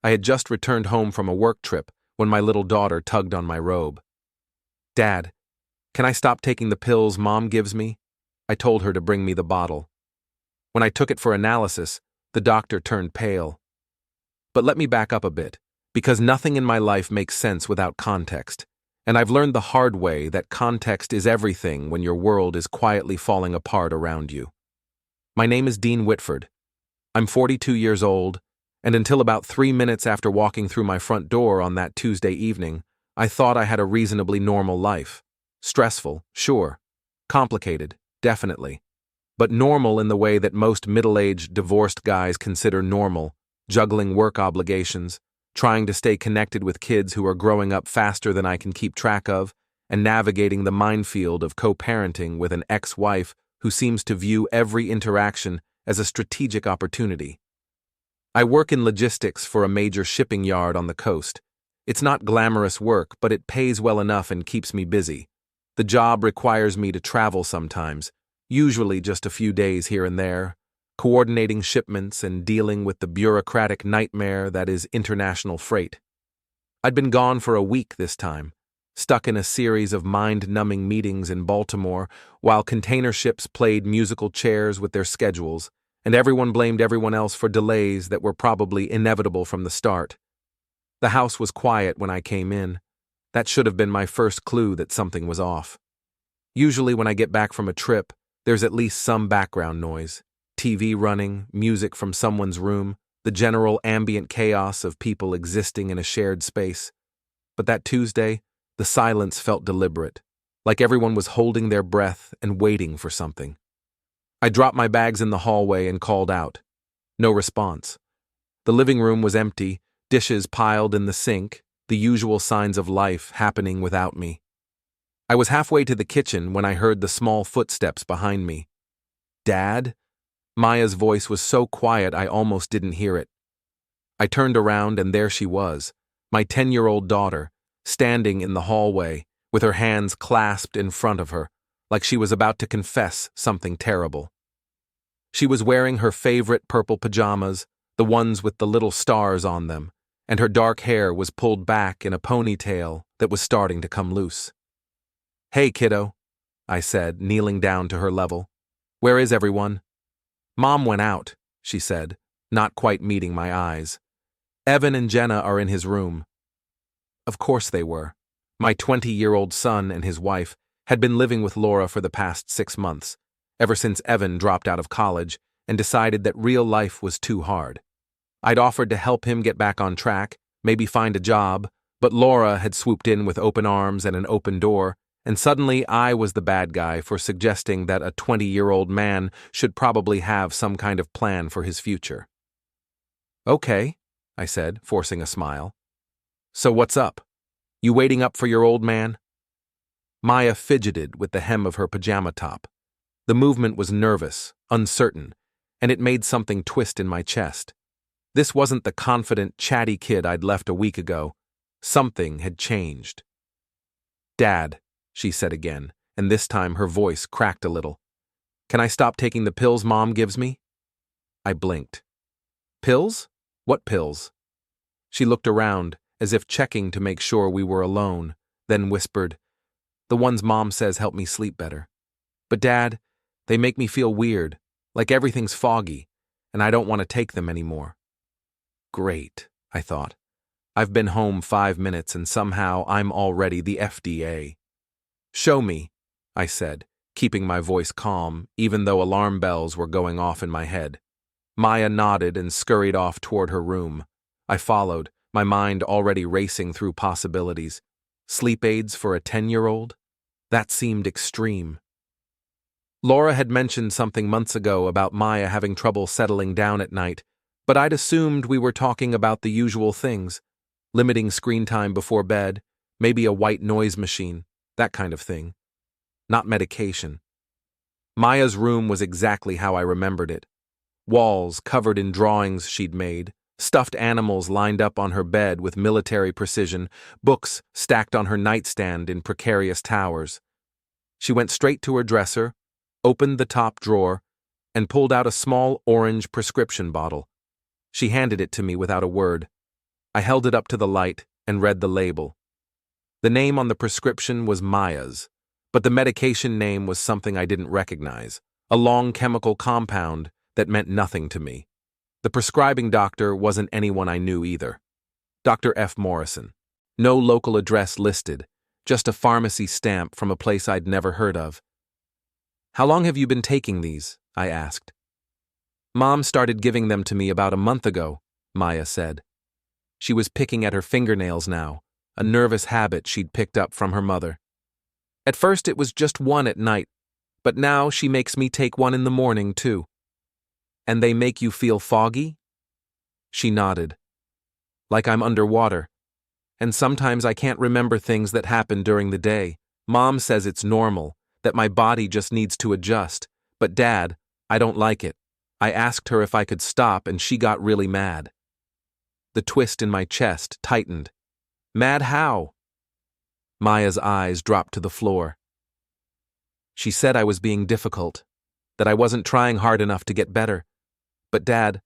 I had just returned home from a work trip when my little daughter tugged on my robe. "Dad, can I stop taking the pills Mom gives me?" I told her to bring me the bottle. When I took it for analysis, the doctor turned pale. But let me back up a bit, because nothing in my life makes sense without context, and I've learned the hard way that context is everything when your world is quietly falling apart around you. My name is Dean Whitford. I'm 42 years old, and until about 3 minutes after walking through my front door on that Tuesday evening, I thought I had a reasonably normal life. Stressful, sure. Complicated, definitely. But normal in the way that most middle-aged divorced guys consider normal, juggling work obligations, trying to stay connected with kids who are growing up faster than I can keep track of, and navigating the minefield of co-parenting with an ex-wife who seems to view every interaction as a strategic opportunity. I work in logistics for a major shipping yard on the coast. It's not glamorous work, but it pays well enough and keeps me busy. The job requires me to travel sometimes, usually just a few days here and there, coordinating shipments and dealing with the bureaucratic nightmare that is international freight. I'd been gone for a week this time, stuck in a series of mind-numbing meetings in Baltimore while container ships played musical chairs with their schedules, and everyone blamed everyone else for delays that were probably inevitable from the start. The house was quiet when I came in. That should have been my first clue that something was off. Usually when I get back from a trip, there's at least some background noise. TV running, music from someone's room, the general ambient chaos of people existing in a shared space. But that Tuesday, the silence felt deliberate, like everyone was holding their breath and waiting for something. I dropped my bags in the hallway and called out. No response. The living room was empty, dishes piled in the sink, the usual signs of life happening without me. I was halfway to the kitchen when I heard the small footsteps behind me. "Dad?" Maya's voice was so quiet I almost didn't hear it. I turned around and there she was, my 10-year-old daughter, standing in the hallway, with her hands clasped in front of her, like she was about to confess something terrible. She was wearing her favorite purple pajamas, the ones with the little stars on them, and her dark hair was pulled back in a ponytail that was starting to come loose. "Hey, kiddo," I said, kneeling down to her level. "Where is everyone?" "Mom went out," she said, not quite meeting my eyes. "Evan and Jenna are in his room." Of course they were. My 20-year-old son and his wife had been living with Laura for the past 6 months, ever since Evan dropped out of college and decided that real life was too hard. I'd offered to help him get back on track, maybe find a job, but Laura had swooped in with open arms and an open door, and suddenly I was the bad guy for suggesting that a 20-year-old man should probably have some kind of plan for his future. "Okay," I said, forcing a smile. "So what's up? You waiting up for your old man?" Maya fidgeted with the hem of her pajama top. The movement was nervous, uncertain, and it made something twist in my chest. This wasn't the confident, chatty kid I'd left a week ago. Something had changed. "Dad," she said again, and this time her voice cracked a little. "Can I stop taking the pills Mom gives me?" I blinked. "Pills? What pills?" She looked around, as if checking to make sure we were alone, then whispered, "The ones Mom says help me sleep better. But Dad, they make me feel weird, like everything's foggy, and I don't want to take them anymore." Great, I thought. I've been home 5 minutes and somehow I'm already the FDA. "Show me," I said, keeping my voice calm, even though alarm bells were going off in my head. Maya nodded and scurried off toward her room. I followed, my mind already racing through possibilities. Sleep aids for a 10-year-old? That seemed extreme. Laura had mentioned something months ago about Maya having trouble settling down at night, but I'd assumed we were talking about the usual things. Limiting screen time before bed, maybe a white noise machine, that kind of thing. Not medication. Maya's room was exactly how I remembered it. Walls covered in drawings she'd made, stuffed animals lined up on her bed with military precision, books stacked on her nightstand in precarious towers. She went straight to her dresser, opened the top drawer, and pulled out a small orange prescription bottle. She handed it to me without a word. I held it up to the light and read the label. The name on the prescription was Maya's, but the medication name was something I didn't recognize, a long chemical compound that meant nothing to me. The prescribing doctor wasn't anyone I knew either. Dr. F. Morrison. No local address listed, just a pharmacy stamp from a place I'd never heard of. "How long have you been taking these?" I asked. "Mom started giving them to me about a month ago," Maya said. She was picking at her fingernails now, a nervous habit she'd picked up from her mother. "At first it was just one at night, but now she makes me take one in the morning too." "And they make you feel foggy?" She nodded. "Like I'm underwater. And sometimes I can't remember things that happened during the day. Mom says it's normal, that my body just needs to adjust. But Dad, I don't like it. I asked her if I could stop and she got really mad." The twist in my chest tightened. "Mad how?" Maya's eyes dropped to the floor. She said I was being difficult, that I wasn't trying hard enough to get better. "But Dad,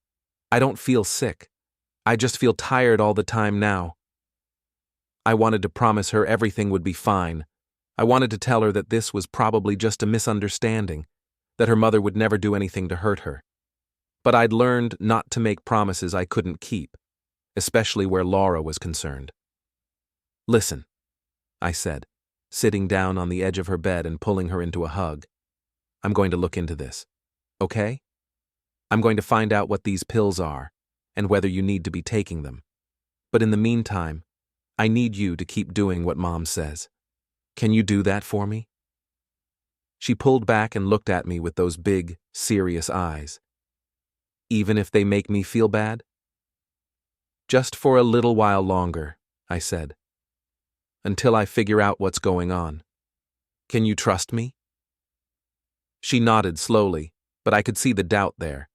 I don't feel sick. I just feel tired all the time now." I wanted to promise her everything would be fine. I wanted to tell her that this was probably just a misunderstanding, that her mother would never do anything to hurt her. But I'd learned not to make promises I couldn't keep, especially where Laura was concerned. "Listen," I said, sitting down on the edge of her bed and pulling her into a hug. "I'm going to look into this, okay? I'm going to find out what these pills are, and whether you need to be taking them. But in the meantime, I need you to keep doing what Mom says. Can you do that for me?" She pulled back and looked at me with those big, serious eyes. "Even if they make me feel bad?" "Just for a little while longer," I said. "Until I figure out what's going on. Can you trust me?" She nodded slowly, but I could see the doubt there.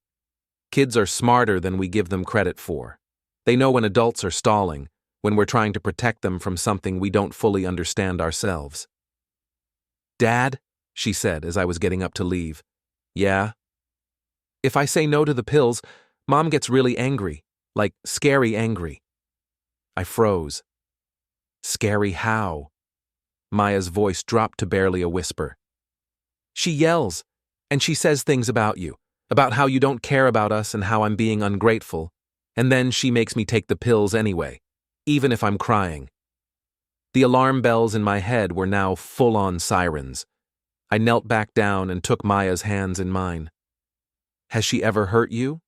Kids are smarter than we give them credit for. They know when adults are stalling, when we're trying to protect them from something we don't fully understand ourselves. "Dad," she said as I was getting up to leave. "Yeah?" "If I say no to the pills, Mom gets really angry, like scary angry." I froze. "Scary how?" Maya's voice dropped to barely a whisper. "She yells, and she says things about you, about how you don't care about us and how I'm being ungrateful, and then she makes me take the pills anyway, even if I'm crying." The alarm bells in my head were now full-on sirens. I knelt back down and took Maya's hands in mine. "Has she ever hurt you?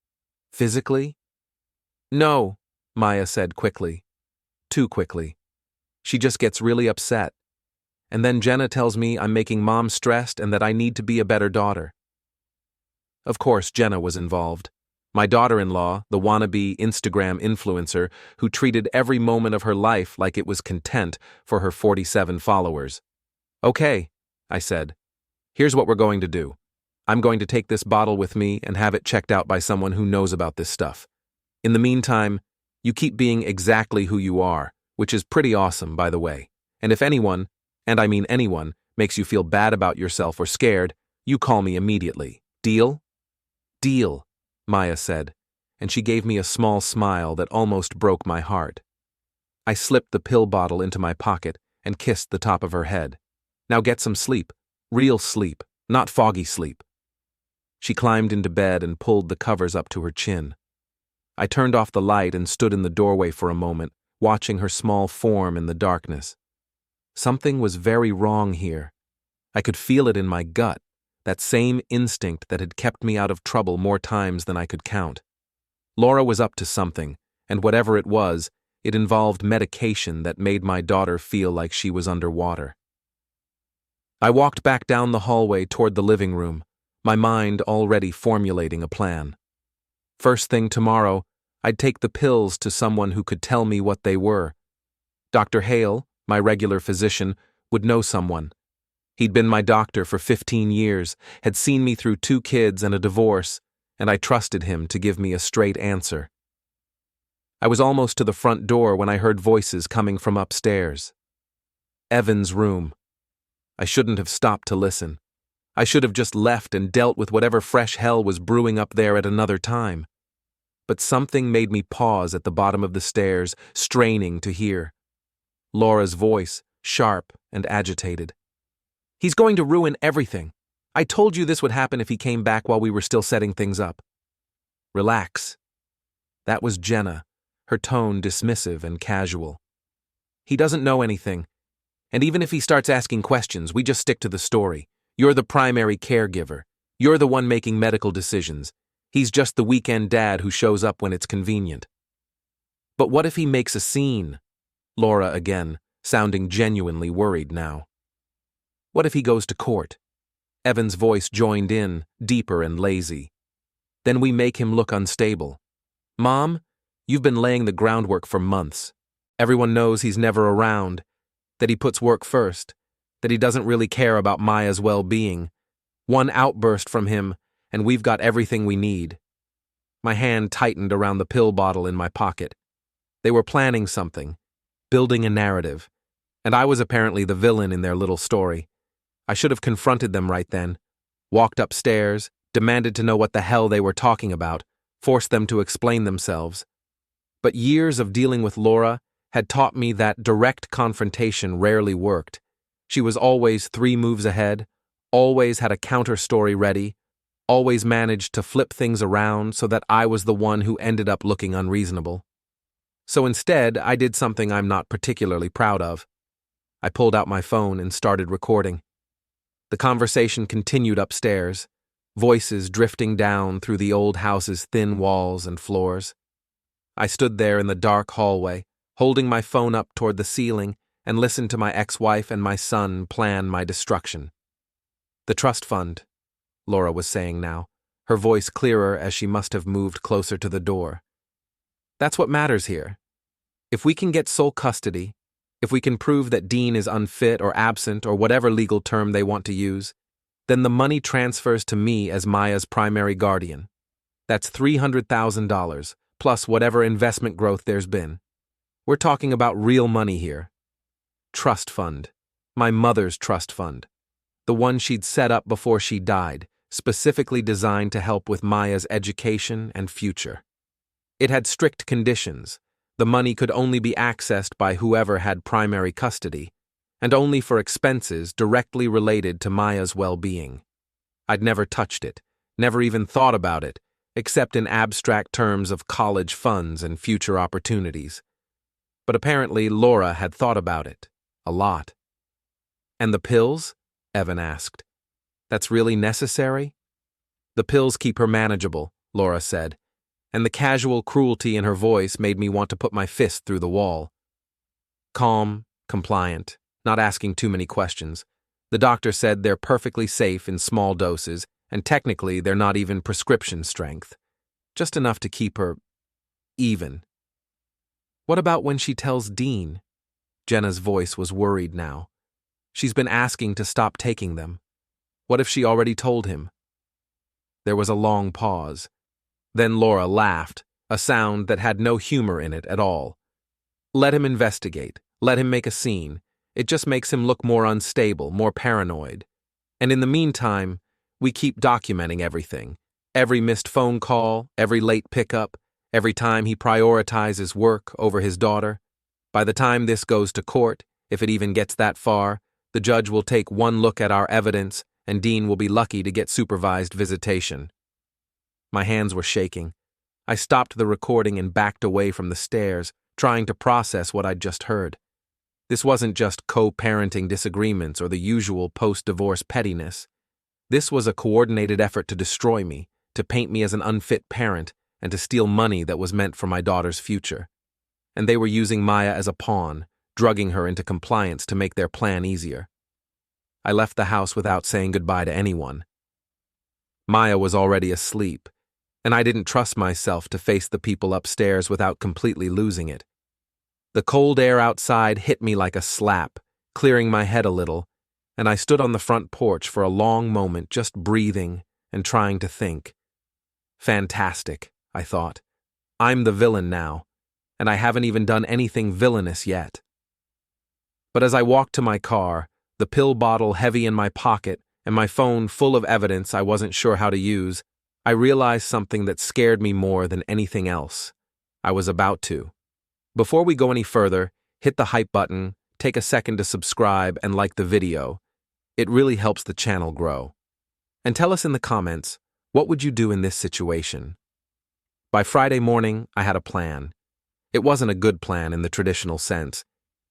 Physically?" "No," Maya said quickly. Too quickly. "She just gets really upset. And then Jenna tells me I'm making Mom stressed and that I need to be a better daughter." Of course, Jenna was involved. My daughter-in-law, the wannabe Instagram influencer who treated every moment of her life like it was content for her 47 followers. "Okay," I said. "Here's what we're going to do. I'm going to take this bottle with me and have it checked out by someone who knows about this stuff. In the meantime, you keep being exactly who you are, which is pretty awesome, by the way. And if anyone, and I mean anyone, makes you feel bad about yourself or scared, you call me immediately. Deal?" "Deal," Maya said, and she gave me a small smile that almost broke my heart. I slipped the pill bottle into my pocket and kissed the top of her head. "Now get some sleep. Real sleep, not foggy sleep." She climbed into bed and pulled the covers up to her chin. I turned off the light and stood in the doorway for a moment, watching her small form in the darkness. Something was very wrong here. I could feel it in my gut, that same instinct that had kept me out of trouble more times than I could count. Laura was up to something, and whatever it was, it involved medication that made my daughter feel like she was underwater. I walked back down the hallway toward the living room, my mind already formulating a plan. First thing tomorrow, I'd take the pills to someone who could tell me what they were. Dr. Hale, my regular physician, would know someone. He'd been my doctor for 15 years, had seen me through 2 kids and a divorce, and I trusted him to give me a straight answer. I was almost to the front door when I heard voices coming from upstairs. Evan's room. I shouldn't have stopped to listen. I should have just left and dealt with whatever fresh hell was brewing up there at another time. but something made me pause at the bottom of the stairs, straining to hear. Laura's voice, sharp and agitated. "He's going to ruin everything. I told you this would happen if he came back while we were still setting things up." "Relax." That was Jenna, her tone dismissive and casual. "He doesn't know anything. And even if he starts asking questions, we just stick to the story. You're the primary caregiver. You're the one making medical decisions. He's just the weekend dad who shows up when it's convenient." "But what if he makes a scene?" Laura again, sounding genuinely worried now. "What if he goes to court?" Evan's voice joined in, deeper and lazy. "Then we make him look unstable. Mom, you've been laying the groundwork for months. Everyone knows he's never around, that he puts work first, that he doesn't really care about Maya's well-being. One outburst from him, and we've got everything we need." My hand tightened around the pill bottle in my pocket. They were planning something, building a narrative, and I was apparently the villain in their little story. I should have confronted them right then, walked upstairs, demanded to know what the hell they were talking about, forced them to explain themselves. But years of dealing with Laura had taught me that direct confrontation rarely worked. She was always 3 moves ahead, always had a counter-story ready, always managed to flip things around so that I was the one who ended up looking unreasonable. So instead, I did something I'm not particularly proud of. I pulled out my phone and started recording. The conversation continued upstairs, voices drifting down through the old house's thin walls and floors. I stood there in the dark hallway, holding my phone up toward the ceiling, and listened to my ex-wife and my son plan my destruction. "The trust fund," Laura was saying now, her voice clearer as she must have moved closer to the door. "That's what matters here. If we can get sole custody, if we can prove that Dean is unfit or absent or whatever legal term they want to use, then the money transfers to me as Maya's primary guardian. That's $300,000, plus whatever investment growth there's been. We're talking about real money here. Trust fund. My mother's trust fund. The one she'd set up before she died, specifically designed to help with Maya's education and future. It had strict conditions. The money could only be accessed by whoever had primary custody, and only for expenses directly related to Maya's well-being. I'd never touched it, never even thought about it, except in abstract terms of college funds and future opportunities. But apparently Laura had thought about it, a lot. "And the pills?" Evan asked. "That's really necessary?" "The pills keep her manageable," Laura said, and the casual cruelty in her voice made me want to put my fist through the wall. Calm, compliant, not asking too many questions. The doctor said they're perfectly safe in small doses, and technically they're not even prescription strength. Just enough to keep her even. "What about when she tells Dean?" Jenna's voice was worried now. "She's been asking to stop taking them. What if she already told him?" There was a long pause. Then Laura laughed, a sound that had no humor in it at all. "Let him investigate. Let him make a scene. It just makes him look more unstable, more paranoid. And in the meantime, we keep documenting everything. Every missed phone call, every late pickup, every time he prioritizes work over his daughter. By the time this goes to court, if it even gets that far, the judge will take one look at our evidence, and Dean will be lucky to get supervised visitation." My hands were shaking. I stopped the recording and backed away from the stairs, trying to process what I'd just heard. This wasn't just co-parenting disagreements or the usual post-divorce pettiness. This was a coordinated effort to destroy me, to paint me as an unfit parent, and to steal money that was meant for my daughter's future. And they were using Maya as a pawn, drugging her into compliance to make their plan easier. I left the house without saying goodbye to anyone. Maya was already asleep, and I didn't trust myself to face the people upstairs without completely losing it. The cold air outside hit me like a slap, clearing my head a little, and I stood on the front porch for a long moment just breathing and trying to think. Fantastic, I thought. I'm the villain now, and I haven't even done anything villainous yet. But as I walked to my car, the pill bottle heavy in my pocket and my phone full of evidence I wasn't sure how to use, I realized something that scared me more than anything else. I was about to. Before we go any further, hit the hype button, take a second to subscribe and like the video. It really helps the channel grow. And tell us in the comments, what would you do in this situation? By Friday morning, I had a plan. It wasn't a good plan in the traditional sense.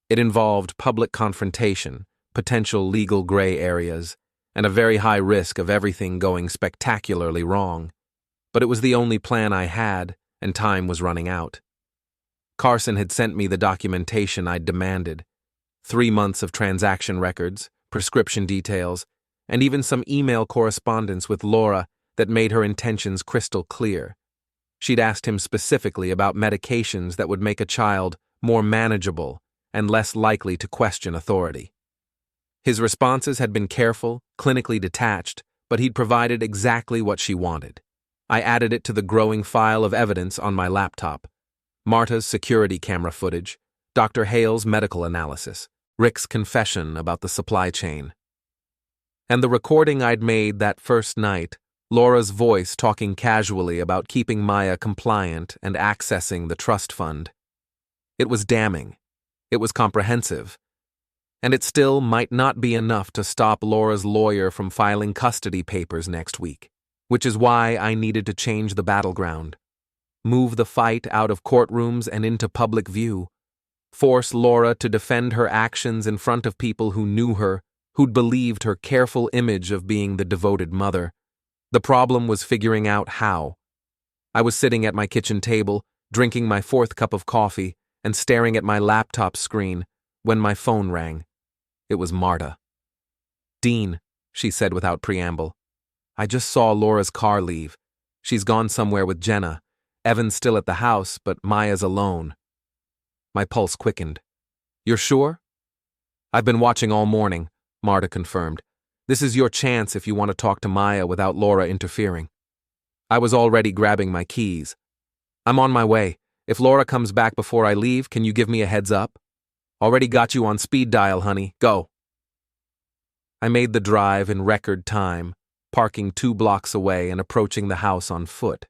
It involved public confrontation, potential legal gray areas, and a very high risk of everything going spectacularly wrong. But it was the only plan I had, and time was running out. Carson had sent me the documentation I'd demanded. 3 months of transaction records, prescription details, and even some email correspondence with Laura that made her intentions crystal clear. She'd asked him specifically about medications that would make a child more manageable and less likely to question authority. His responses had been careful, clinically detached, but he'd provided exactly what she wanted. I added it to the growing file of evidence on my laptop. Marta's security camera footage, Dr. Hale's medical analysis, Rick's confession about the supply chain. And the recording I'd made that first night, Laura's voice talking casually about keeping Maya compliant and accessing the trust fund. It was damning. It was comprehensive. And it still might not be enough to stop Laura's lawyer from filing custody papers next week, which is why I needed to change the battleground. Move the fight out of courtrooms and into public view. Force Laura to defend her actions in front of people who knew her, who'd believed her careful image of being the devoted mother. The problem was figuring out how. I was sitting at my kitchen table, drinking my 4th cup of coffee, and staring at my laptop screen when my phone rang. It was Marta. "Dean," she said without preamble. "I just saw Laura's car leave. She's gone somewhere with Jenna. Evan's still at the house, but Maya's alone." My pulse quickened. "You're sure?" "I've been watching all morning," Marta confirmed. "This is your chance if you want to talk to Maya without Laura interfering." I was already grabbing my keys. "I'm on my way. If Laura comes back before I leave, can you give me a heads up?" "Already got you on speed dial, honey. Go." I made the drive in record time, parking 2 blocks away and approaching the house on foot.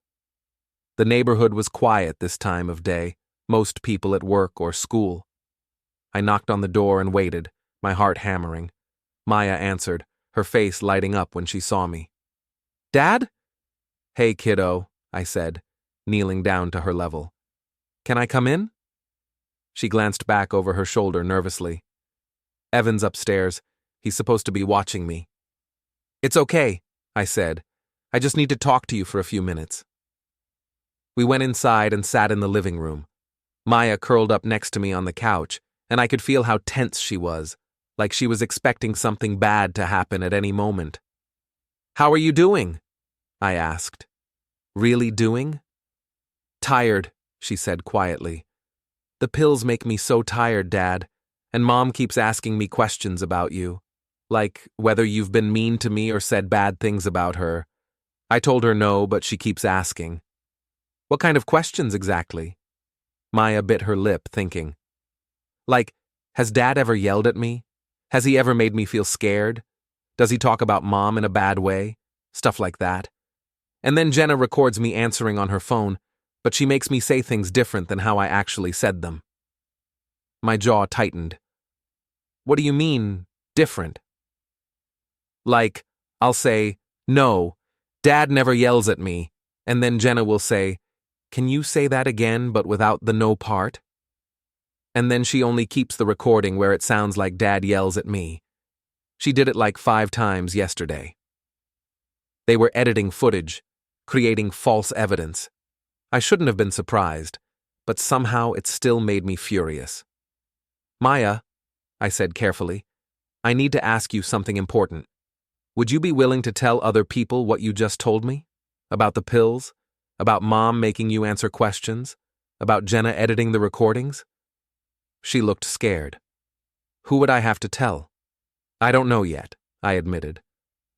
The neighborhood was quiet this time of day, most people at work or school. I knocked on the door and waited, my heart hammering. Maya answered, her face lighting up when she saw me. "Dad?" "Hey, kiddo," I said, kneeling down to her level. "Can I come in?" She glanced back over her shoulder nervously. "Evan's upstairs. He's supposed to be watching me." "It's okay," I said. "I just need to talk to you for a few minutes." We went inside and sat in the living room. Maya curled up next to me on the couch, and I could feel how tense she was, like she was expecting something bad to happen at any moment. "How are you doing?" I asked. "Really doing?" "Tired," she said quietly. "The pills make me so tired, Dad, and Mom keeps asking me questions about you, like whether you've been mean to me or said bad things about her. I told her no, but she keeps asking." "What kind of questions exactly?" Maya bit her lip, thinking. "Like, has Dad ever yelled at me? Has he ever made me feel scared? Does he talk about Mom in a bad way? Stuff like that. And then Jenna records me answering on her phone, but she makes me say things different than how I actually said them." My jaw tightened. "What do you mean, different?" "Like, I'll say, 'No, Dad never yells at me,' and then Jenna will say, 'Can you say that again, but without the no part?' And then she only keeps the recording where it sounds like Dad yells at me. She did it like 5 times yesterday. They were editing footage, creating false evidence. I shouldn't have been surprised, but somehow it still made me furious. "Maya," I said carefully, "I need to ask you something important. Would you be willing to tell other people what you just told me? About the pills? About Mom making you answer questions? About Jenna editing the recordings?" She looked scared. "Who would I have to tell?" "I don't know yet," I admitted,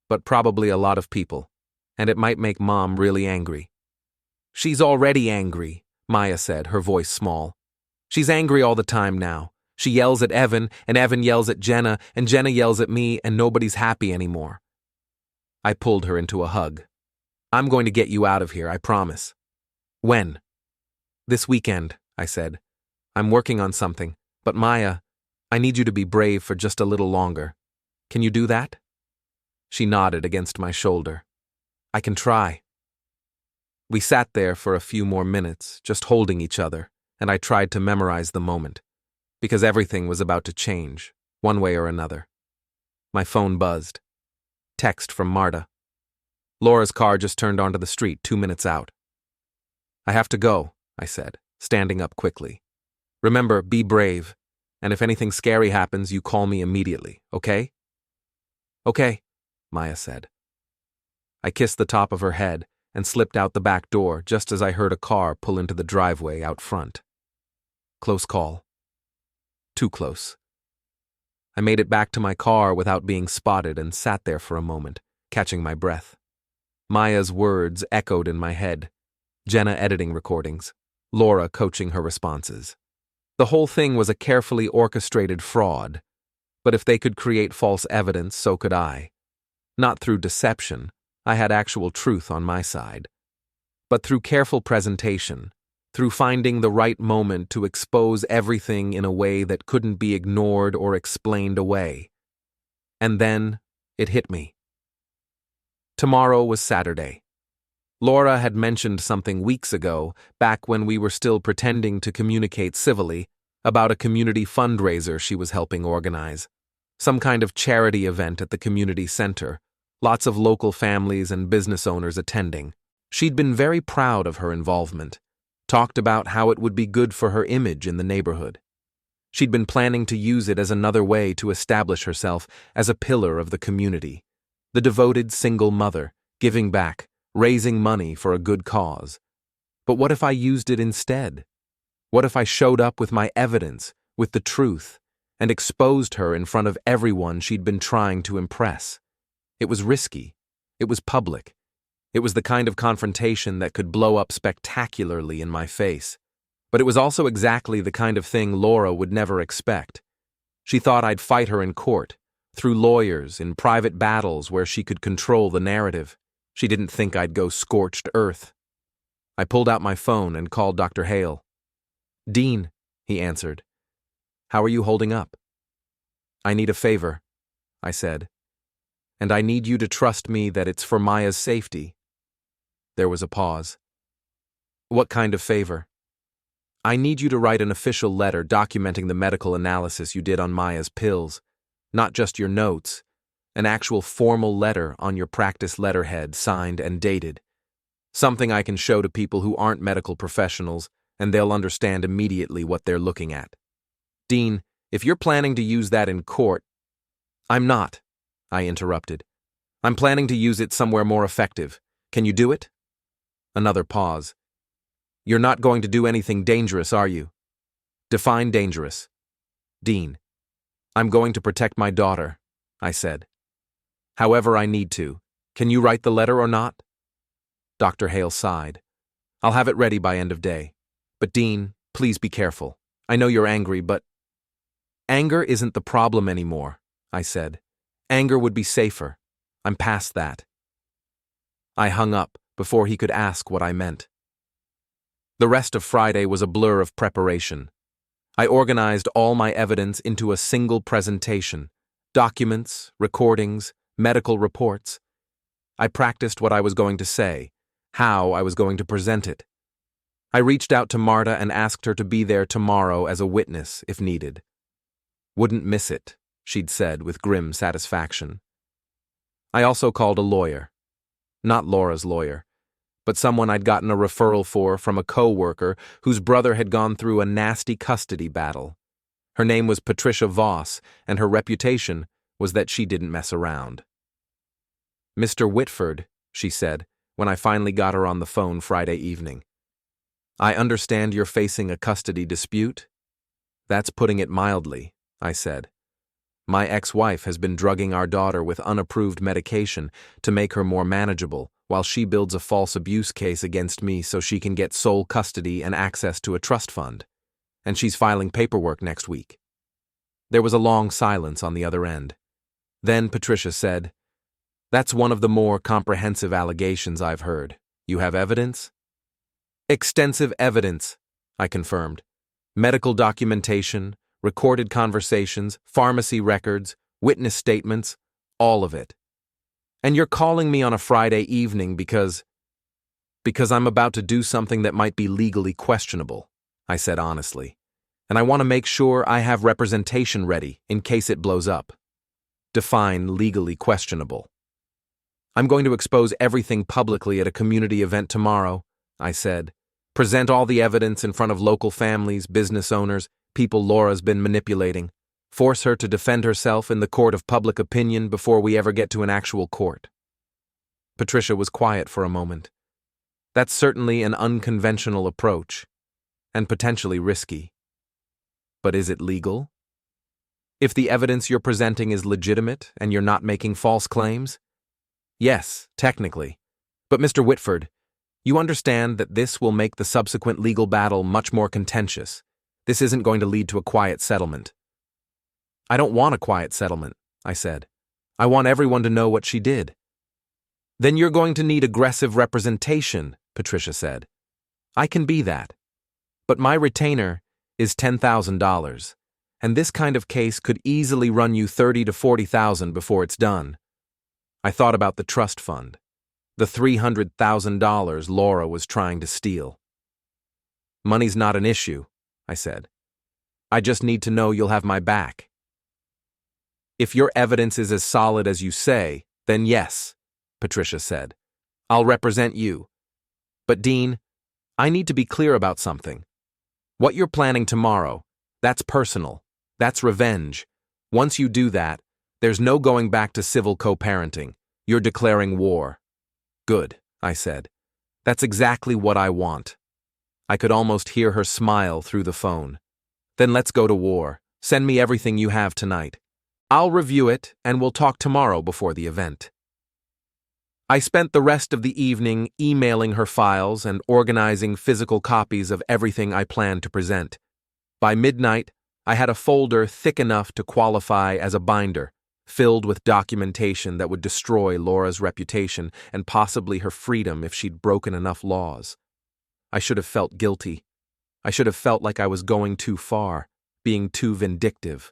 "but probably a lot of people, and it might make Mom really angry." "She's already angry," Maya said, her voice small. "She's angry all the time now. She yells at Evan, and Evan yells at Jenna, and Jenna yells at me, and nobody's happy anymore." I pulled her into a hug. I'm going to get you out of here, I promise. When? This weekend, I said. I'm working on something, but Maya, I need you to be brave for just a little longer. Can you do that? She nodded against my shoulder. I can try. We sat there for a few more minutes, just holding each other, and I tried to memorize the moment, because everything was about to change, one way or another. My phone buzzed. Text from Marta. Laura's car just turned onto the street 2 minutes out. I have to go, I said, standing up quickly. Remember, be brave, and if anything scary happens, you call me immediately, okay? Okay, Maya said. I kissed the top of her head and slipped out the back door just as I heard a car pull into the driveway out front. Close call. Too close. I made it back to my car without being spotted and sat there for a moment, catching my breath. Maya's words echoed in my head. Jenna editing recordings. Laura coaching her responses. The whole thing was a carefully orchestrated fraud, but if they could create false evidence, so could I. Not through deception, I had actual truth on my side, but through careful presentation, through finding the right moment to expose everything in a way that couldn't be ignored or explained away. And then it hit me. Tomorrow was Saturday. Laura had mentioned something weeks ago, back when we were still pretending to communicate civilly, about a community fundraiser she was helping organize. Some kind of charity event at the community center, lots of local families and business owners attending. She'd been very proud of her involvement, talked about how it would be good for her image in the neighborhood. She'd been planning to use it as another way to establish herself as a pillar of the community, the devoted single mother, giving back, raising money for a good cause. But what if I used it instead? What if I showed up with my evidence, with the truth, and exposed her in front of everyone she'd been trying to impress? It was risky. It was public. It was the kind of confrontation that could blow up spectacularly in my face. But it was also exactly the kind of thing Laura would never expect. She thought I'd fight her in court, through lawyers, in private battles where she could control the narrative. She didn't think I'd go scorched earth. I pulled out my phone and called Dr. Hale. Dean, he answered. How are you holding up? I need a favor, I said. And I need you to trust me that it's for Maya's safety. There was a pause. What kind of favor? I need you to write an official letter documenting the medical analysis you did on Maya's pills, not just your notes, an actual formal letter on your practice letterhead, signed and dated. Something I can show to people who aren't medical professionals, and they'll understand immediately what they're looking at. Dean, if you're planning to use that in court— I'm not, I interrupted. I'm planning to use it somewhere more effective. Can you do it? Another pause. You're not going to do anything dangerous, are you? Define dangerous. Dean, I'm going to protect my daughter, I said. However I need to. Can you write the letter or not? Dr. Hale sighed. I'll have it ready by end of day. But Dean, please be careful. I know you're angry, but— Anger isn't the problem anymore, I said. Anger would be safer. I'm past that. I hung up before he could ask what I meant. The rest of Friday was a blur of preparation. I organized all my evidence into a single presentation: documents, recordings, medical reports. I practiced what I was going to say, how I was going to present it. I reached out to Marta and asked her to be there tomorrow as a witness if needed. Wouldn't miss it, she'd said with grim satisfaction. I also called a lawyer. Not Laura's lawyer, but someone I'd gotten a referral for from a co-worker whose brother had gone through a nasty custody battle. Her name was Patricia Voss, and her reputation was that she didn't mess around. Mr. Whitford, she said, when I finally got her on the phone Friday evening. I understand you're facing a custody dispute? That's putting it mildly, I said. My ex-wife has been drugging our daughter with unapproved medication to make her more manageable, while she builds a false abuse case against me so she can get sole custody and access to a trust fund. And she's filing paperwork next week. There was a long silence on the other end. Then Patricia said, That's one of the more comprehensive allegations I've heard. You have evidence? Extensive evidence, I confirmed. Medical documentation, recorded conversations, pharmacy records, witness statements, all of it. And you're calling me on a Friday evening because I'm about to do something that might be legally questionable, I said honestly. And I want to make sure I have representation ready in case it blows up. Define legally questionable. I'm going to expose everything publicly at a community event tomorrow, I said. Present all the evidence in front of local families, business owners, people Laura's been manipulating. Force her to defend herself in the court of public opinion before we ever get to an actual court. Patricia was quiet for a moment. That's certainly an unconventional approach, and potentially risky. But is it legal? If the evidence you're presenting is legitimate and you're not making false claims? Yes, technically. But Mr. Whitford, you understand that this will make the subsequent legal battle much more contentious. This isn't going to lead to a quiet settlement. I don't want a quiet settlement, I said. I want everyone to know what she did. Then you're going to need aggressive representation, Patricia said. I can be that. But my retainer is $10,000, and this kind of case could easily run you $30,000 to $40,000 before it's done. I thought about the trust fund, the $300,000 Laura was trying to steal. Money's not an issue, I said. I just need to know you'll have my back. If your evidence is as solid as you say, then yes, Patricia said. I'll represent you. But Dean, I need to be clear about something. What you're planning tomorrow, that's personal. That's revenge. Once you do that, there's no going back to civil co-parenting. You're declaring war. Good, I said. That's exactly what I want. I could almost hear her smile through the phone. Then let's go to war. Send me everything you have tonight. I'll review it, and we'll talk tomorrow before the event. I spent the rest of the evening emailing her files and organizing physical copies of everything I planned to present. By midnight, I had a folder thick enough to qualify as a binder, filled with documentation that would destroy Laura's reputation and possibly her freedom if she'd broken enough laws. I should have felt guilty. I should have felt like I was going too far, being too vindictive.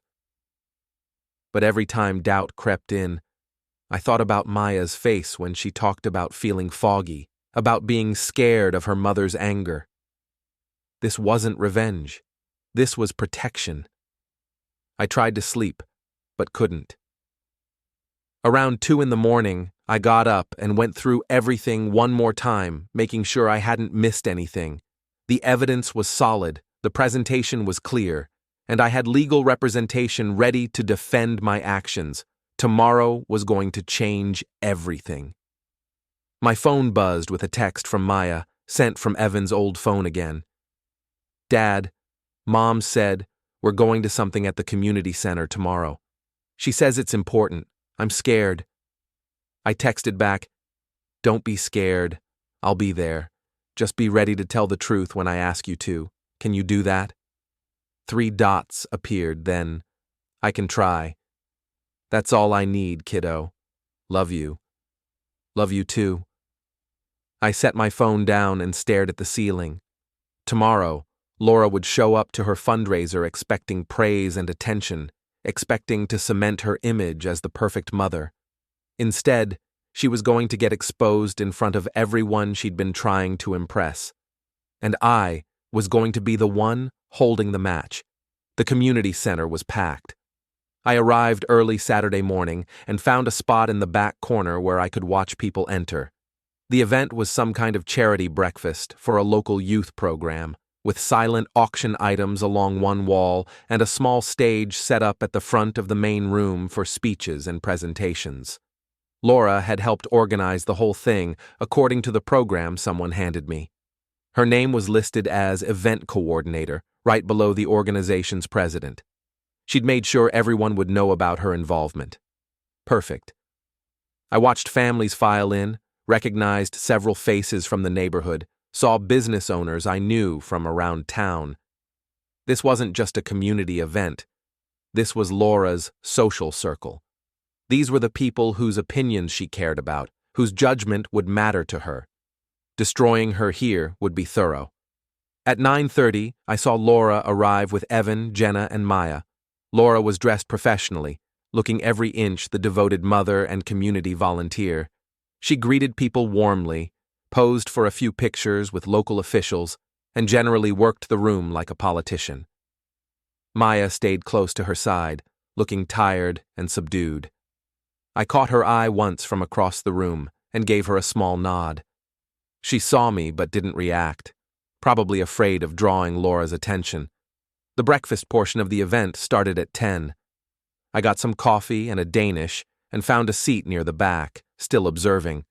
But every time doubt crept in, I thought about Maya's face when she talked about feeling foggy, about being scared of her mother's anger. This wasn't revenge. This was protection. I tried to sleep, but couldn't. Around 2 a.m, I got up and went through everything one more time, making sure I hadn't missed anything. The evidence was solid, the presentation was clear, and I had legal representation ready to defend my actions. Tomorrow was going to change everything. My phone buzzed with a text from Maya, sent from Evan's old phone again. Dad, Mom said, we're going to something at the community center tomorrow. She says it's important. I'm scared. I texted back, don't be scared. I'll be there. Just be ready to tell the truth when I ask you to. Can you do that? 3 dots appeared then. I can try. That's all I need, kiddo. Love you. Love you too. I set my phone down and stared at the ceiling. Tomorrow, Laura would show up to her fundraiser expecting praise and attention, expecting to cement her image as the perfect mother. Instead, she was going to get exposed in front of everyone she'd been trying to impress. And I was going to be the one holding the match. The community center was packed. I arrived early Saturday morning and found a spot in the back corner where I could watch people enter. The event was some kind of charity breakfast for a local youth program, with silent auction items along one wall and a small stage set up at the front of the main room for speeches and presentations. Laura had helped organize the whole thing according to the program someone handed me. Her name was listed as event coordinator, right below the organization's president. She'd made sure everyone would know about her involvement. Perfect. I watched families file in, recognized several faces from the neighborhood, saw business owners I knew from around town. This wasn't just a community event. This was Laura's social circle. These were the people whose opinions she cared about, whose judgment would matter to her. Destroying her here would be thorough. At 9:30, I saw Laura arrive with Evan, Jenna, and Maya. Laura was dressed professionally, looking every inch the devoted mother and community volunteer. She greeted people warmly, posed for a few pictures with local officials, and generally worked the room like a politician. Maya stayed close to her side, looking tired and subdued. I caught her eye once from across the room and gave her a small nod. She saw me but didn't react, probably afraid of drawing Laura's attention. The breakfast portion of the event started at 10. I got some coffee and a Danish and found a seat near the back, still observing.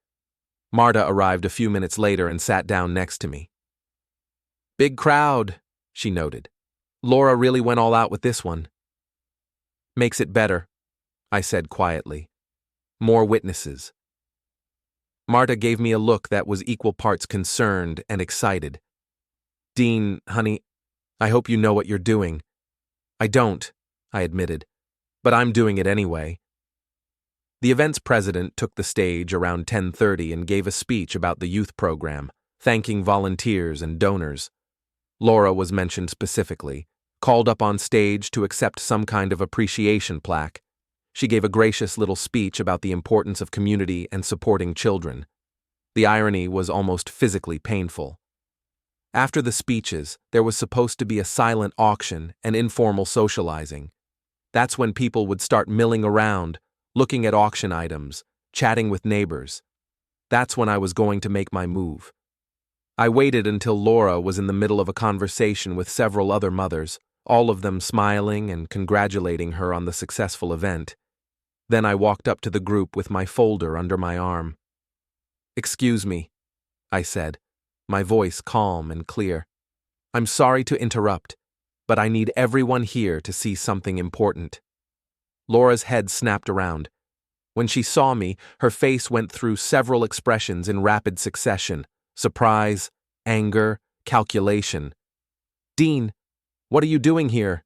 Marta arrived a few minutes later and sat down next to me. "Big crowd," she noted. "Laura really went all out with this one." "Makes it better," I said quietly. "More witnesses." Marta gave me a look that was equal parts concerned and excited. "Dean, honey, I hope you know what you're doing." "I don't," I admitted, "but I'm doing it anyway." The event's president took the stage around 10:30 and gave a speech about the youth program, thanking volunteers and donors. Laura was mentioned specifically, called up on stage to accept some kind of appreciation plaque. She gave a gracious little speech about the importance of community and supporting children. The irony was almost physically painful. After the speeches, there was supposed to be a silent auction and informal socializing. That's when people would start milling around, looking at auction items, chatting with neighbors. That's when I was going to make my move. I waited until Laura was in the middle of a conversation with several other mothers, all of them smiling and congratulating her on the successful event. Then I walked up to the group with my folder under my arm. "Excuse me," I said, my voice calm and clear. "I'm sorry to interrupt, but I need everyone here to see something important." Laura's head snapped around. When she saw me, her face went through several expressions in rapid succession: surprise, anger, calculation. "Dean, what are you doing here?"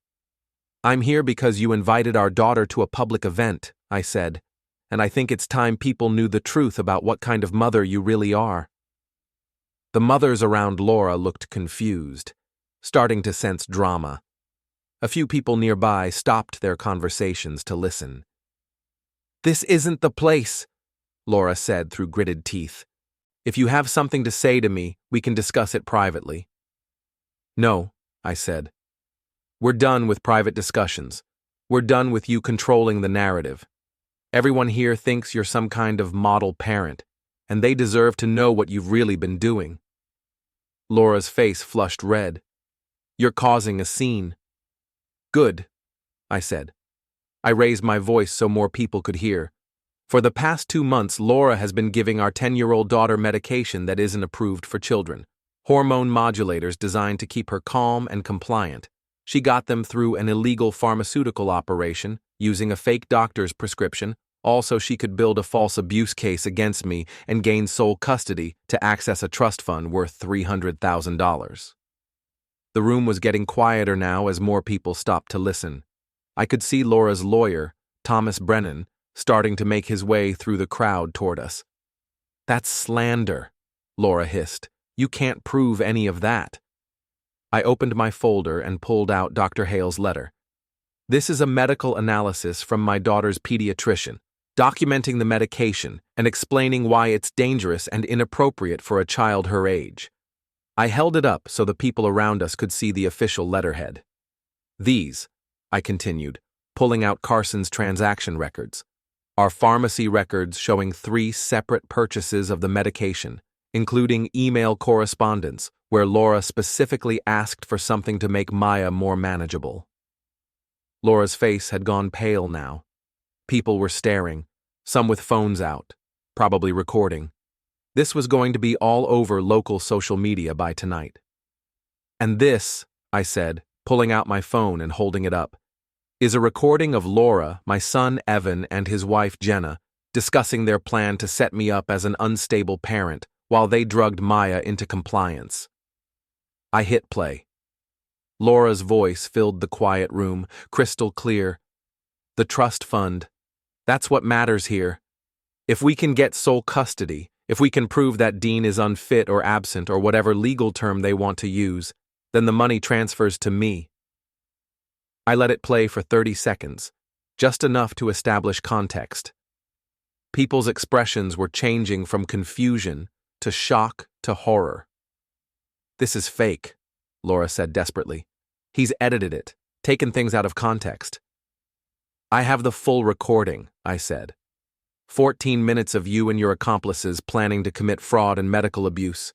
"I'm here because you invited our daughter to a public event," I said, "and I think it's time people knew the truth about what kind of mother you really are." The mothers around Laura looked confused, starting to sense drama. A few people nearby stopped their conversations to listen. "This isn't the place," Laura said through gritted teeth. "If you have something to say to me, we can discuss it privately." "No," I said. "We're done with private discussions. We're done with you controlling the narrative. Everyone here thinks you're some kind of model parent, and they deserve to know what you've really been doing." Laura's face flushed red. "You're causing a scene." "Good," I said. I raised my voice so more people could hear. "For the past 2 months, Laura has been giving our 10-year-old daughter medication that isn't approved for children. Hormone modulators designed to keep her calm and compliant. She got them through an illegal pharmaceutical operation, using a fake doctor's prescription. Also, she could build a false abuse case against me and gain sole custody to access a trust fund worth $300,000. The room was getting quieter now as more people stopped to listen. I could see Laura's lawyer, Thomas Brennan, starting to make his way through the crowd toward us. "That's slander," Laura hissed. "You can't prove any of that." I opened my folder and pulled out Dr. Hale's letter. "This is a medical analysis from my daughter's pediatrician, documenting the medication and explaining why it's dangerous and inappropriate for a child her age." I held it up so the people around us could see the official letterhead. "These," I continued, pulling out Carson's transaction records, "are pharmacy records showing 3 separate purchases of the medication, including email correspondence where Laura specifically asked for something to make Maya more manageable." Laura's face had gone pale now. People were staring, some with phones out, probably recording. This was going to be all over local social media by tonight. "And this," I said, pulling out my phone and holding it up, "is a recording of Laura, my son Evan, and his wife Jenna discussing their plan to set me up as an unstable parent while they drugged Maya into compliance." I hit play. Laura's voice filled the quiet room, crystal clear. "The trust fund. That's what matters here. If we can get sole custody, if we can prove that Dean is unfit or absent or whatever legal term they want to use, then the money transfers to me. I let it play for 30 seconds, just enough to establish context. People's expressions were changing from confusion to shock to horror. "This is fake," Laura said desperately. "He's edited it, taken things out of context." "I have the full recording," I said. 14 minutes of you and your accomplices planning to commit fraud and medical abuse.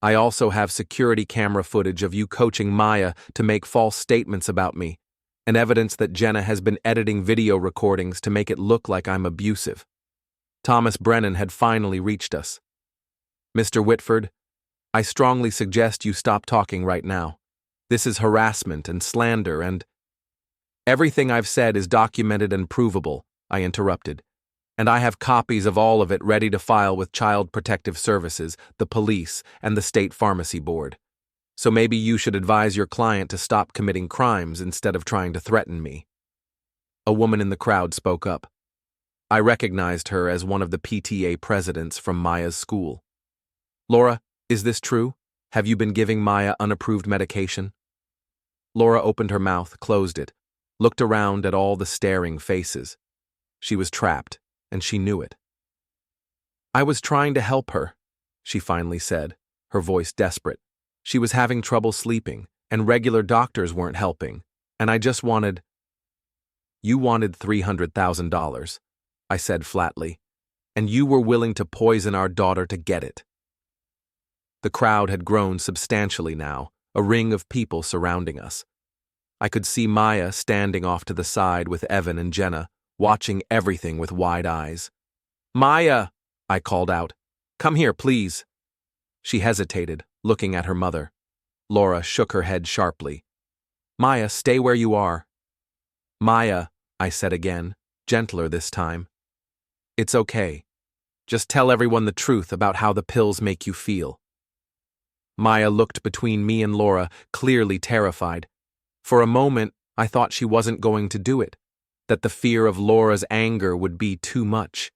I also have security camera footage of you coaching Maya to make false statements about me, and evidence that Jenna has been editing video recordings to make it look like I'm abusive. Thomas Brennan had finally reached us. "Mr. Whitford, I strongly suggest you stop talking right now. This is harassment and slander and—" "Everything I've said is documented and provable," I interrupted, "and I have copies of all of it ready to file with Child Protective Services, the police, and the State Pharmacy Board. So maybe you should advise your client to stop committing crimes instead of trying to threaten me." A woman in the crowd spoke up. I recognized her as one of the PTA presidents from Maya's school. "Laura, is this true? Have you been giving Maya unapproved medication?" Laura opened her mouth, closed it, looked around at all the staring faces. She was trapped, and she knew it. "I was trying to help her," she finally said, her voice desperate. "She was having trouble sleeping, and regular doctors weren't helping, and I just wanted—" "You wanted $300,000, I said flatly, "and you were willing to poison our daughter to get it." The crowd had grown substantially now, a ring of people surrounding us. I could see Maya standing off to the side with Evan and Jenna, watching everything with wide eyes. "Maya!" I called out. "Come here, please." She hesitated, looking at her mother. Laura shook her head sharply. "Maya, stay where you are." "Maya," I said again, gentler this time. "It's okay. Just tell everyone the truth about how the pills make you feel." Maya looked between me and Laura, clearly terrified. For a moment, I thought she wasn't going to do it, that the fear of Laura's anger would be too much.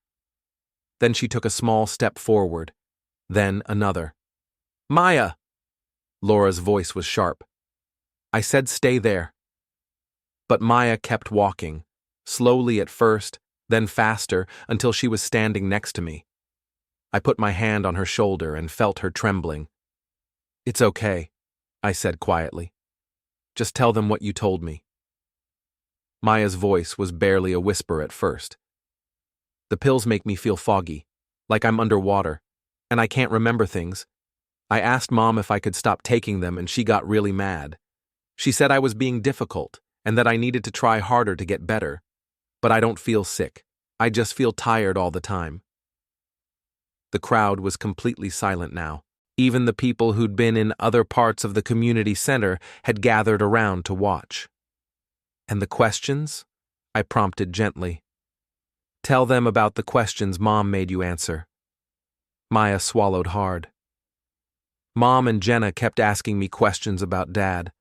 Then she took a small step forward, then another. "Maya!" Laura's voice was sharp. I said stay there. But Maya kept walking, slowly at first, then faster, until she was standing next to me. I put my hand on her shoulder and felt her trembling. "It's okay," I said quietly. "Just tell them what you told me." Maya's voice was barely a whisper at first. "The pills make me feel foggy, like I'm underwater, and I can't remember things. I asked Mom if I could stop taking them and she got really mad. She said I was being difficult and that I needed to try harder to get better. But I don't feel sick. I just feel tired all the time." The crowd was completely silent now. Even the people who'd been in other parts of the community center had gathered around to watch. "And the questions?" I prompted gently. "Tell them about the questions Mom made you answer." Maya swallowed hard. "Mom and Jenna kept asking me questions about Dad,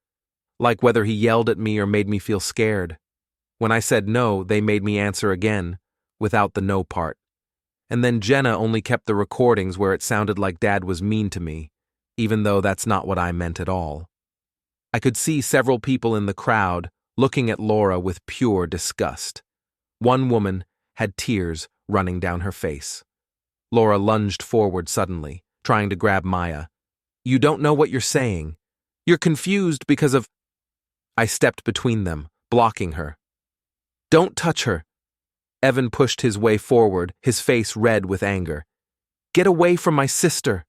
like whether he yelled at me or made me feel scared. When I said no, they made me answer again, without the no part. And then Jenna only kept the recordings where it sounded like Dad was mean to me, even though that's not what I meant at all." I could see several people in the crowd looking at Laura with pure disgust. One woman had tears running down her face. Laura lunged forward suddenly, trying to grab Maya. "You don't know what you're saying. You're confused because of—" I stepped between them, blocking her. "Don't touch her." Evan pushed his way forward, his face red with anger. "Get away from my sister."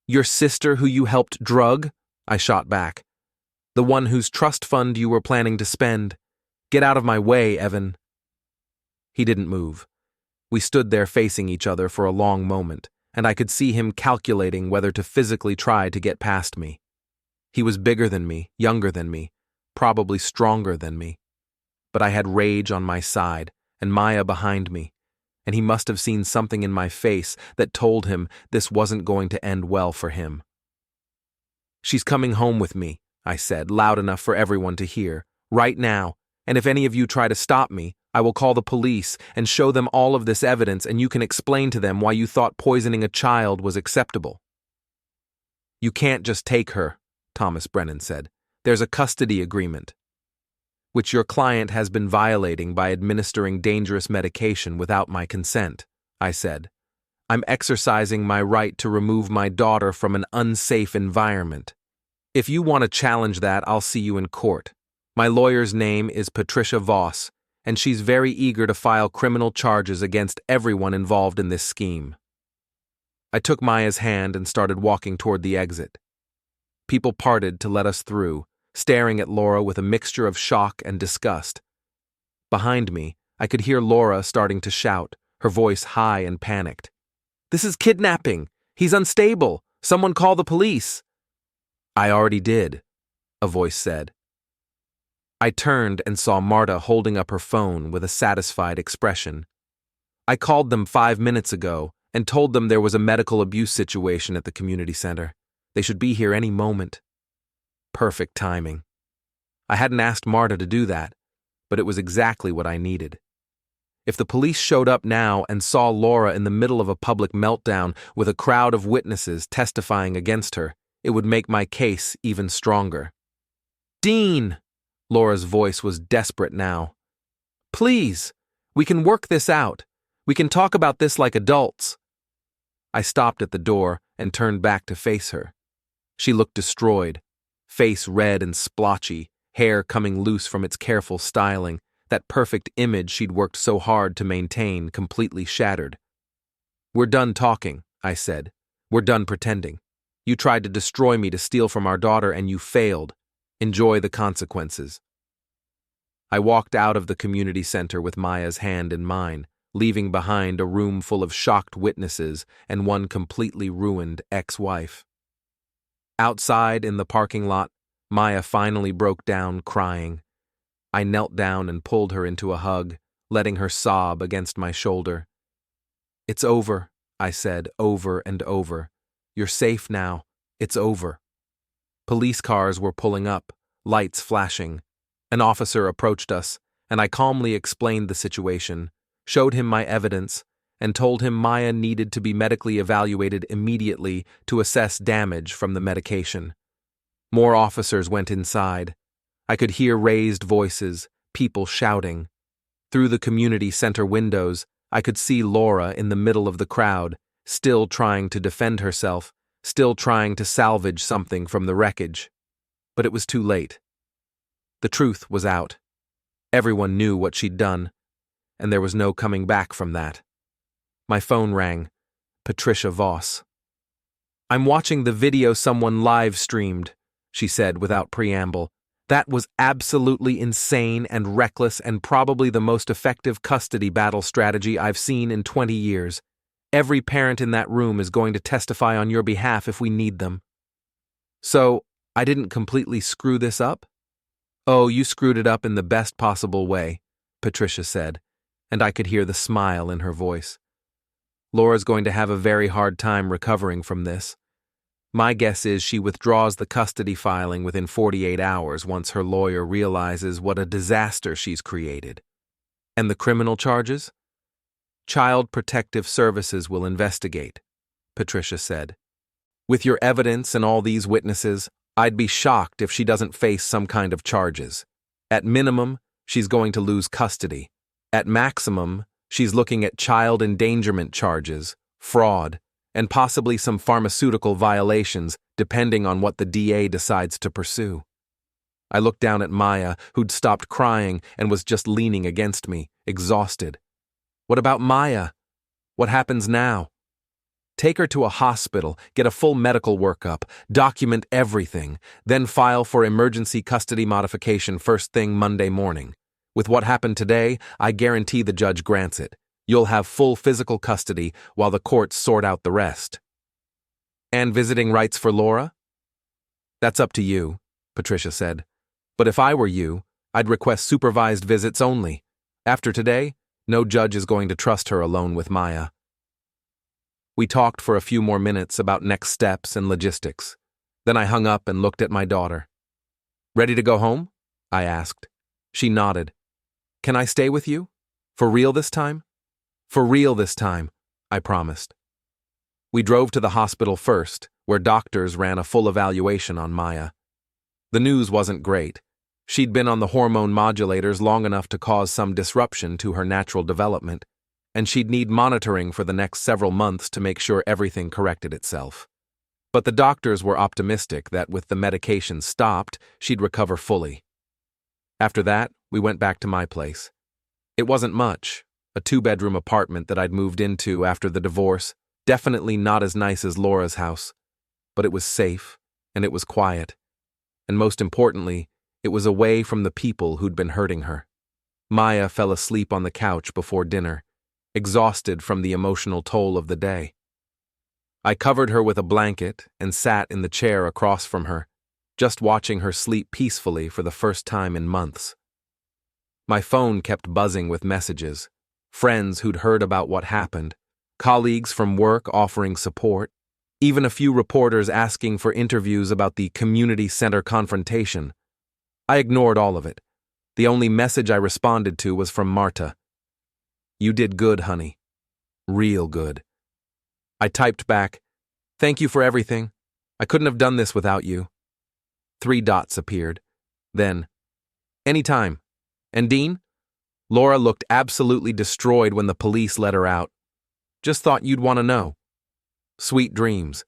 "Your sister who you helped drug?" I shot back. "The one whose trust fund you were planning to spend. Get out of my way, Evan." He didn't move. We stood there facing each other for a long moment, and I could see him calculating whether to physically try to get past me. He was bigger than me, younger than me, probably stronger than me. But I had rage on my side, and Maya behind me, and he must have seen something in my face that told him this wasn't going to end well for him. "She's coming home with me," I said, loud enough for everyone to hear, "right now, and if any of you try to stop me, I will call the police and show them all of this evidence, and you can explain to them why you thought poisoning a child was acceptable." "You can't just take her," Thomas Brennan said. "There's a custody agreement, which your client has been violating by administering dangerous medication without my consent," I said. "I'm exercising my right to remove my daughter from an unsafe environment. If you want to challenge that, I'll see you in court. My lawyer's name is Patricia Voss, and she's very eager to file criminal charges against everyone involved in this scheme." I took Maya's hand and started walking toward the exit. People parted to let us through, staring at Laura with a mixture of shock and disgust. Behind me, I could hear Laura starting to shout, her voice high and panicked. "This is kidnapping! He's unstable! Someone call the police!" "I already did," a voice said. I turned and saw Marta holding up her phone with a satisfied expression. "I called them 5 minutes ago and told them there was a medical abuse situation at the community center. They should be here any moment." Perfect timing. I hadn't asked Marta to do that, but it was exactly what I needed. If the police showed up now and saw Laura in the middle of a public meltdown with a crowd of witnesses testifying against her, it would make my case even stronger. "Dean!" Laura's voice was desperate now. "Please, we can work this out. We can talk about this like adults." I stopped at the door and turned back to face her. She looked destroyed, face red and splotchy, hair coming loose from its careful styling, that perfect image she'd worked so hard to maintain completely shattered. "We're done talking," I said. "We're done pretending. You tried to destroy me to steal from our daughter, and you failed. Enjoy the consequences." I walked out of the community center with Maya's hand in mine, leaving behind a room full of shocked witnesses and one completely ruined ex-wife. Outside in the parking lot, Maya finally broke down crying. I knelt down and pulled her into a hug, letting her sob against my shoulder. "It's over," I said over and over. "You're safe now. It's over." Police cars were pulling up, lights flashing. An officer approached us, and I calmly explained the situation, showed him my evidence, and told him Maya needed to be medically evaluated immediately to assess damage from the medication. More officers went inside. I could hear raised voices, people shouting. Through the community center windows, I could see Laura in the middle of the crowd, still trying to defend herself, still trying to salvage something from the wreckage. But it was too late. The truth was out. Everyone knew what she'd done, and there was no coming back from that. My phone rang. Patricia Voss. "I'm watching the video someone live-streamed," she said without preamble. "That was absolutely insane and reckless and probably the most effective custody battle strategy I've seen in 20 years. Every parent in that room is going to testify on your behalf if we need them." "So, I didn't completely screw this up?" "Oh, you screwed it up in the best possible way," Patricia said, and I could hear the smile in her voice. "Laura's going to have a very hard time recovering from this. My guess is she withdraws the custody filing within 48 hours once her lawyer realizes what a disaster she's created." "And the criminal charges?" "Child Protective Services will investigate," Patricia said. "With your evidence and all these witnesses, I'd be shocked if she doesn't face some kind of charges. At minimum, she's going to lose custody. At maximum, she's looking at child endangerment charges, fraud, and possibly some pharmaceutical violations, depending on what the DA decides to pursue." I looked down at Maya, who'd stopped crying and was just leaning against me, exhausted. "What about Maya? What happens now?" "Take her to a hospital, get a full medical workup, document everything, then file for emergency custody modification first thing Monday morning. With what happened today, I guarantee the judge grants it. You'll have full physical custody while the courts sort out the rest." "And visiting rights for Laura?" "That's up to you," Patricia said. "But if I were you, I'd request supervised visits only. After today, no judge is going to trust her alone with Maya." We talked for a few more minutes about next steps and logistics. Then I hung up and looked at my daughter. "Ready to go home?" I asked. She nodded. "Can I stay with you?" For real this time? For real this time, I promised. We drove to the hospital first, where doctors ran a full evaluation on Maya. The news wasn't great. She'd been on the hormone modulators long enough to cause some disruption to her natural development, and she'd need monitoring for the next several months to make sure everything corrected itself. But the doctors were optimistic that with the medication stopped, she'd recover fully. After that, we went back to my place. It wasn't much, a 2-bedroom apartment that I'd moved into after the divorce, definitely not as nice as Laura's house, but it was safe, and it was quiet. And most importantly, it was away from the people who'd been hurting her. Maya fell asleep on the couch before dinner, exhausted from the emotional toll of the day. I covered her with a blanket and sat in the chair across from her, just watching her sleep peacefully for the first time in months. My phone kept buzzing with messages, friends who'd heard about what happened, colleagues from work offering support, even a few reporters asking for interviews about the community center confrontation. I ignored all of it. The only message I responded to was from Marta. "You did good, honey. Real good." I typed back, "Thank you for everything. I couldn't have done this without you." 3 dots appeared. Then, "Anytime. And Dean?" Laura looked absolutely destroyed when the police let her out. "Just thought you'd want to know. Sweet dreams."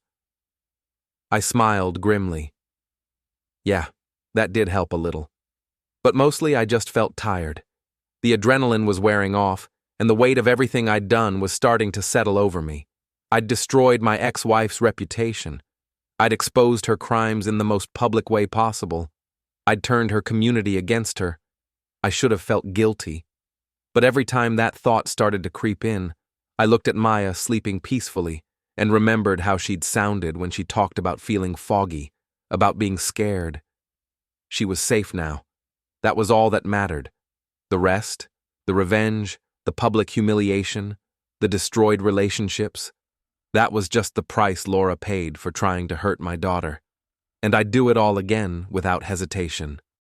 I smiled grimly. Yeah, that did help a little. But mostly I just felt tired. The adrenaline was wearing off, and the weight of everything I'd done was starting to settle over me. I'd destroyed my ex-wife's reputation. I'd exposed her crimes in the most public way possible. I'd turned her community against her. I should have felt guilty. But every time that thought started to creep in, I looked at Maya sleeping peacefully and remembered how she'd sounded when she talked about feeling foggy, about being scared. She was safe now. That was all that mattered. The rest, the revenge, the public humiliation, the destroyed relationships, that was just the price Laura paid for trying to hurt my daughter. And I'd do it all again without hesitation.